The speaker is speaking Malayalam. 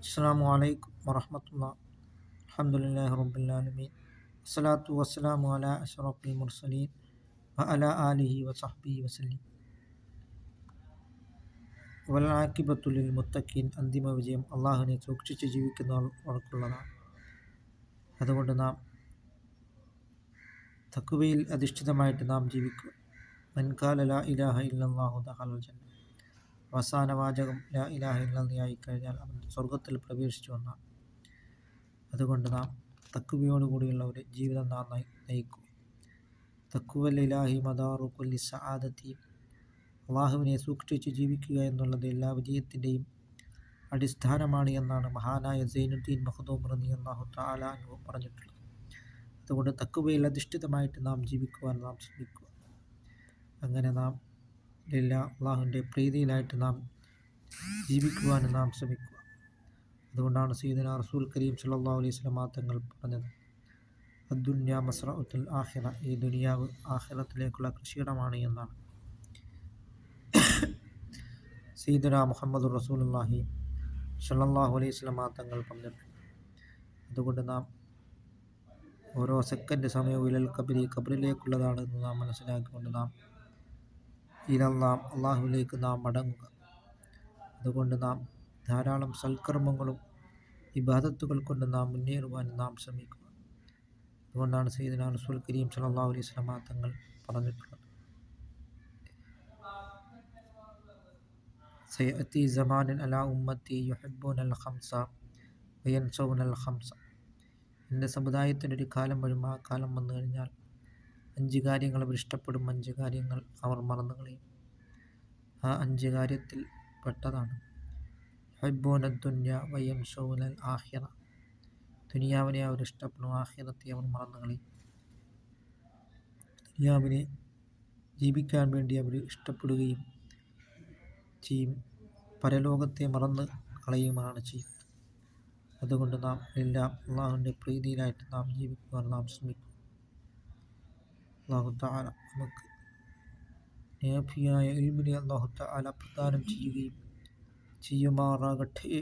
അസ്സലാമു അലൈക്കും വറഹ്മത്തുള്ളാഹി. അൽഹംദുലില്ലാഹി റബ്ബിൽ ആലമീൻ. വസ്സലാത്തു വസ്സലാമു അലാ അഷ്റഫിൽ മുർസലീൻ വഅലാ ആലിഹി വസഹ്ബിഹി വസല്ലം. വൽ ആഖിബത്തു ലിൽ മുത്തഖീൻ. അന്തിമ വിജയം അള്ളാഹുവിനെ സൂക്ഷിച്ച് ജീവിക്കുന്നവർക്കുള്ളതാണ്. അതുകൊണ്ട് നാം തഖ്വയിൽ അധിഷ്ഠിതമായിട്ട് നാം ജീവിക്കുക. മൻ ഖാല ലാ ഇലാഹ ഇല്ലല്ലാഹു ദഖലൽ ജന്ന. അവസാന വാചകം ലാ ഇലാഹ ഇല്ലല്ലാഹ് ആയിക്കഴിഞ്ഞാൽ അവൻ സ്വർഗത്തിൽ പ്രവേശിച്ചു എന്നാണ്. അതുകൊണ്ട് നാം തഖ്വയോടുകൂടിയുള്ള ഒരു ജീവിതം നാം നയിക്കുക. തഖ്വൽ ഇലാഹി മദാറു കുല്ലി സആദത്തി. അള്ളാഹുവിനെ സൂക്ഷിച്ച് ജീവിക്കുക എന്നുള്ളത് എല്ലാ വിജയത്തിൻ്റെയും അടിസ്ഥാനമാണ് എന്നാണ് മഹാനായ സൈനുദ്ദീൻ മഖ്ദൂം റളിയല്ലാഹു തആല അൻഹു പറഞ്ഞിട്ടുള്ളത്. അതുകൊണ്ട് തഖ്വയിൽ അധിഷ്ഠിതമായിട്ട് നാം ജീവിക്കുവാൻ നാം ശ്രമിക്കുക. അങ്ങനെ നാം അള്ളാഹുവിൻ്റെ പ്രീതിയിലായിട്ട് നാം ജീവിക്കുവാൻ നാം ശ്രമിക്കുക. അതുകൊണ്ടാണ് സയ്യിദുനാ റസൂൽ കരീം സല്ലല്ലാഹു അലൈഹി വസല്ലം തങ്ങൾ പറഞ്ഞത്, അദ്ദുന്യ മസ്റഉത്തുൽ ആഖിറ. ഈ ദുനിയാവ് ആഖിറത്തിലേക്കുള്ള കൃഷിയിടമാണ് എന്നാണ് സയ്യിദുനാ മുഹമ്മദുർ റസൂലുള്ളാഹി സല്ലല്ലാഹു അലൈഹി വസല്ലം തങ്ങൾ പറഞ്ഞിട്ടുണ്ട്. അതുകൊണ്ട് നാം ഓരോ സെക്കൻഡ് സമയവും ഇലൽ ഖബരി, ഖബറിലേക്കുള്ളതാണെന്ന് നാം മനസ്സിലാക്കിക്കൊണ്ട് നാം അള്ളാഹുവിലേക്ക് നാം മടങ്ങുക. അതുകൊണ്ട് നാം ധാരാളം സൽക്കർമ്മങ്ങളും ഇബാദത്തുകൾ കൊണ്ട് നാം മുന്നേറുവാൻ നാം ശ്രമിക്കുക. അതുകൊണ്ടാണ് സയ്യിദുനാ റസൂൽ കരീം സല്ലല്ലാഹു അലൈഹി വസല്ലം തങ്ങൾ പറഞ്ഞിട്ടുള്ളത്, സയഅതി സമാനുൻ അലാ ഉമ്മത്തി യുഹിബ്ബൂനൽ ഖംസ വയൻസൗനൽ ഖംസ. എൻ്റെ സമുദായത്തിനൊരു കാലം വരും. ആ കാലം വന്നു കഴിഞ്ഞാൽ 5 കാര്യങ്ങൾ അവർ ഇഷ്ടപ്പെടും, 5 കാര്യങ്ങൾ അവർ മറന്നു കളയും. ആ 5 കാര്യത്തിൽ പെട്ടതാണ് യുഹിബ്ബൂനദ് ദുനിയ വയൻസൗനൽ ആഖിറ. ദുനിയാവിനെ അവർ ഇഷ്ടപ്പെടും, ആഖിറത്തെ അവർ മറന്നു കളയും. ദുനിയാവിനെ ജീവിക്കാൻ വേണ്ടി അവർ ഇഷ്ടപ്പെടുകയും ചെയ്യും, പരലോകത്തെ മറന്ന് കളയുകയുമാണ് ചെയ്യുന്നത്. അതുകൊണ്ട് നാം എല്ലാം അള്ളാഹുവിൻ്റെ പ്രീതിയിലായിട്ട് നാം ജീവിക്കുവാൻ നാം ശ്രമിക്കും. അല്ലാഹു തആല നമുക്ക് നാഫിയായ ഇൽമിനെ അല്ലാഹു തആല പ്രദാനം ചെയ്യുകയും ചെയ്യുമാറാകട്ടെ.